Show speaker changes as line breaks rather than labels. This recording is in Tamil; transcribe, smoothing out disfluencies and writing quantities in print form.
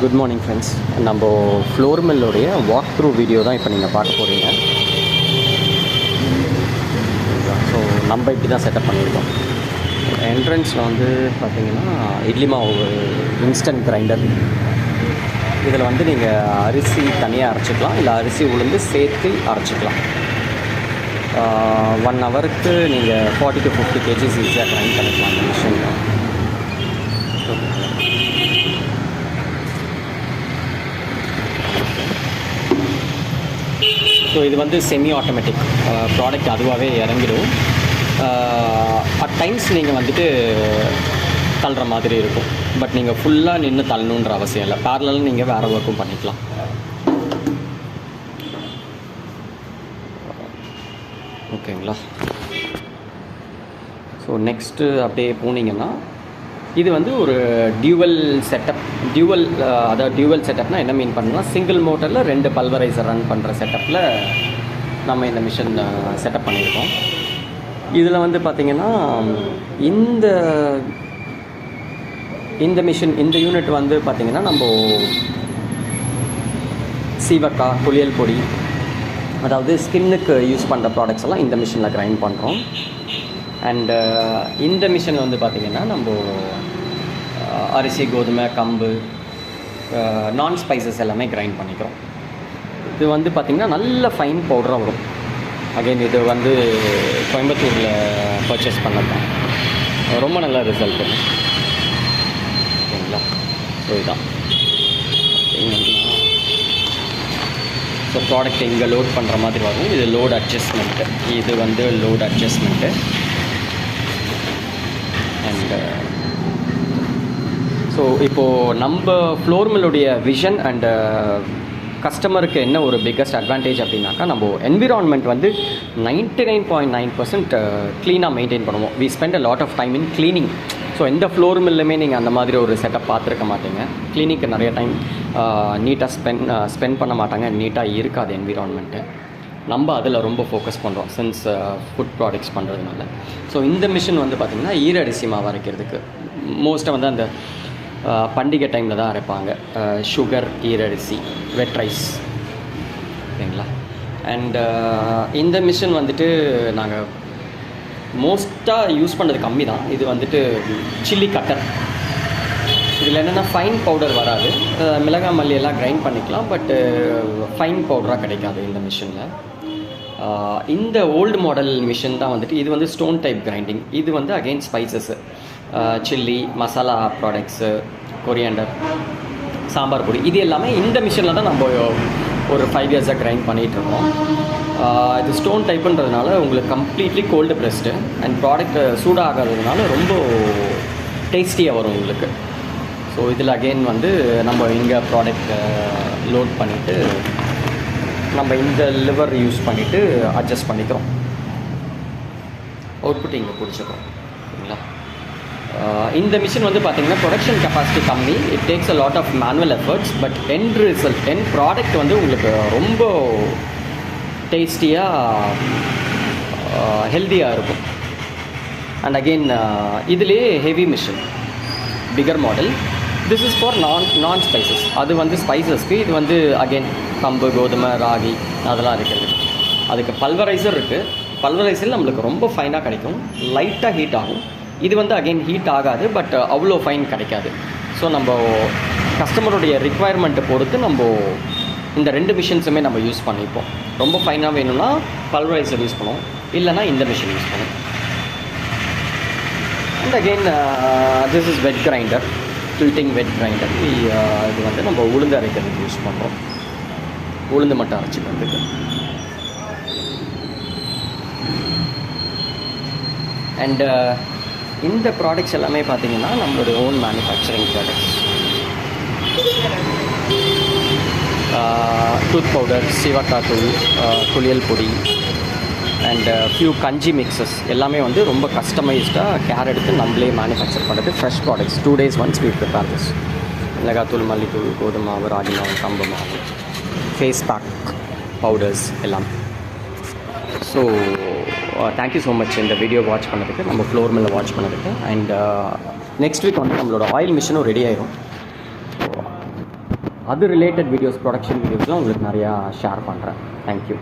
Good morning friends. நம்ம ஃப்ளோர் மில்லுடைய வாக் த்ரூ வீடியோ தான் இப்போ நீங்கள் பார்க்க போகிறீங்க. ஸோ நம்ம இப்படி தான் செட்டப் பண்ணியிருக்கோம். என்ட்ரன்ஸில் வந்து பார்த்திங்கன்னா இட்லி மாவு இன்ஸ்டன்ட் கிரைண்டர். இதில் வந்து நீங்கள் அரிசி தனியாக அரைச்சிக்கலாம், இல்லை அரிசி உளுந்து சேர்த்து அரைச்சிக்கலாம். 1 ஹவருக்கு நீங்கள் 40 to 50 kgs ஈஸியாக கிரைண்ட் பண்ணிக்கலாம் அந்த மிஷினில். ஸோ இது வந்து செமி ஆட்டோமேட்டிக் ப்ராடக்ட், அதுவாகவே இறங்கிடும். அட் டைம்ஸ் நீங்கள் வந்துட்டு தள்ளுற மாதிரி இருக்கும், பட் நீங்கள் ஃபுல்லாக நின்று தள்ளணுன்ற அவசியம் இல்லை. பேரலாக நீங்கள் வேறு ஒர்க்கும் பண்ணிக்கலாம். ஓகேங்களா? ஸோ நெக்ஸ்ட்டு அப்படியே போனீங்கன்னா இது வந்து ஒரு டியூவல் செட்டப். அதாவது டியூவல் செட்டப்னால் என்ன மீன் பண்ணலாம், சிங்கிள் மோட்டரில் 2 பல்வரைசர் ரன் பண்ணுற செட்டப்பில் நம்ம இந்த மிஷின் செட்டப் பண்ணியிருக்கோம். இதில் வந்து பார்த்திங்கன்னா இந்த மிஷின், இந்த யூனிட் வந்து பார்த்திங்கன்னா நம்ம சீவக்காய், குளியல் பொடி, அதாவது ஸ்கின்னுக்கு யூஸ் பண்ணுற ப்ராடக்ட்ஸ் எல்லாம் இந்த மிஷினில் கிரைண்ட் பண்ணுறோம். அண்டு இந்த மிஷின் வந்து பார்த்திங்கன்னா நம்ம அரிசி, கோதுமை, கம்பு, நான் ஸ்பைசஸ் எல்லாமே கிரைண்ட் பண்ணிக்கிறோம். இது வந்து பார்த்திங்கன்னா நல்ல ஃபைன் பவுடராக வரும். அகைன் இது வந்து கோயம்புத்தூரில் பர்ச்சேஸ் பண்ணது தான், ரொம்ப நல்ல ரிசல்ட். ஓகேங்களா? ஸோ இதுதான் ஸோ ப்ராடக்ட் இங்கே லோட் பண்ணுற மாதிரி வரும். இது லோட் அட்ஜஸ்ட்மெண்ட்டு, இது வந்து லோட் அட்ஜஸ்ட்மெண்ட்டு. அண்டு ஸோ இப்போது நம்ம ஃப்ளோர் மில்லுடைய விஷன் அண்டு கஸ்டமருக்கு என்ன ஒரு பிக்கஸ்ட் அட்வான்டேஜ் அப்படின்னாக்கா, நம்ம என்விரான்மெண்ட் வந்து 99.9% க்ளீனாக மெயின்டைன் பண்ணுவோம். We spend a lot of time in cleaning. So எந்த ஃப்ளோர் மில்லுமே நீங்கள் அந்த மாதிரி ஒரு செட்டப் பார்த்துருக்க மாட்டீங்க. க்ளீனிக்கு நிறைய டைம் நீட்டாக ஸ்பெண்ட் பண்ண மாட்டாங்க, நீட்டாக இருக்காது என்விரான்மெண்ட்டு. நம்ம அதில் ரொம்ப ஃபோக்கஸ் பண்ணுறோம் சின்ஸ் ஃபுட் ப்ராடக்ட்ஸ் பண்ணுறதுனால. ஸோ இந்த மிஷின் வந்து பார்த்திங்கன்னா ஈரடிசி மாவு அரைக்கிறதுக்கு மோஸ்ட்டாக வந்து அந்த பண்டிகை டைமில் தான் அரைப்பாங்க. சுகர், ஈரரிசி, வெட் ரைஸ். ஓகேங்களா? அண்டு இந்த மிஷின் வந்துட்டு நாங்கள் மோஸ்ட்டாக யூஸ் பண்ணது கம்மி தான். இது வந்துட்டு சில்லி கட்டர். இதில் என்னென்னா ஃபைன் பவுடர் வராது, மிளகாய் மல்லி எல்லாம் கிரைண்ட் பண்ணிக்கலாம், பட்டு ஃபைன் பவுடராக கிடைக்காது இந்த மிஷினில். இந்த ஓல்டு மாடல் மிஷின் தான் வந்துட்டு, இது வந்து ஸ்டோன் டைப் கிரைண்டிங். இது வந்து again spices, chilli, masala products, coriander, sambar பொடி, இது எல்லாமே இந்த மிஷினில் தான் நம்ம ஒரு 5 இயர்ஸாக கிரைண்ட் பண்ணிகிட்ருக்கோம். இது ஸ்டோன் டைப்புன்றதுனால உங்களுக்கு completely cold pressed and product சூடாகாததுனால ரொம்ப டேஸ்டியாக வரும் உங்களுக்கு. ஸோ இதில் அகெயின் வந்து நம்ம இங்கே ப்ராடக்ட் லோட் பண்ணிவிட்டு நம்ம இந்த லிவர் யூஸ் பண்ணிவிட்டு அட்ஜஸ்ட் பண்ணிக்கிறோம். அவுட்புட் இங்கே பிடிச்சிக்கிறோம். ஓகேங்களா? இந்த மிஷின் வந்து பார்த்திங்கன்னா ப்ரொடக்ஷன் கெப்பாசிட்டி கம்மி. It takes a lot of manual efforts, but end result, end product வந்து உங்களுக்கு ரொம்ப டேஸ்டியாக ஹெல்த்தியாக இருக்கும். அண்ட் அகெயின் இதுலேயே heavy machine, bigger model. This is for non spices. அது வந்து ஸ்பைசஸ்க்கு, இது வந்து அகெயின் கம்பு, கோதுமை, ராகி அதெல்லாம் இருக்குது. அதுக்கு பல்வரைசர் இருக்குது. பல்வரைசர் நம்மளுக்கு ரொம்ப ஃபைனாக கிடைக்கும், லைட்டாக ஹீட் ஆகும். இது வந்து அகெயின் ஹீட் ஆகாது, பட் அவ்வளோ ஃபைன் கிடைக்காது. ஸோ நம்ம கஸ்டமருடைய ரிக்குவயர்மெண்ட்டை பொறுத்து நம்ம இந்த 2 மிஷின்ஸுமே நம்ம யூஸ் பண்ணிப்போம். ரொம்ப ஃபைனாக வேணும்னா பல்வரைசர் யூஸ் பண்ணுவோம், இல்லைனா இந்த மிஷின் யூஸ் பண்ணுவோம். And again this is wet grinder, filling wet grinder. இது வந்து நம்ம உளுந்து அரைக்கிறதுக்கு யூஸ் பண்ணுறோம், உளுந்து மட்டும் அரைச்சிக்கிறதுக்கு. அண்ட் இந்த ப்ராடக்ட்ஸ் எல்லாமே பார்த்திங்கன்னா நம்மளோட own manufacturing products. Tooth powder, சீவக்காய் தூள், குளியல் பொடி அண்ட் ஃபியூ கஞ்சி மிக்சஸ் எல்லாமே வந்து ரொம்ப கஸ்டமைஸ்டாக கேர் எடுத்து நம்மளே மேனுஃபேக்சர் பண்ணுறது. Fresh products 2 days once we prepare this. மிளகாத்தூள், மல்லித்தூள், கோதுமை மாவு, ராகி மாவு, கம்பு மாவு, ஃபேஸ் பேக் பவுடர்ஸ் எல்லாம். ஸோ தேங்க்யூ ஸோ மச் இந்த வீடியோ வாட்ச் பண்ணதுக்கு, நம்ம ஃப்ளோர் மில்லை வாட்ச் பண்ணதுக்கு. அண்ட் நெக்ஸ்ட் வீக் வந்து நம்மளோட ஆயில் மிஷினும் ரெடி ஆயிரும். அது ரிலேட்டட் வீடியோஸ் ப்ரொடக்ஷன் வீடியோஸ்லாம் உங்களுக்கு நிறையா ஷேர் பண்ணுறேன். தேங்க்யூ.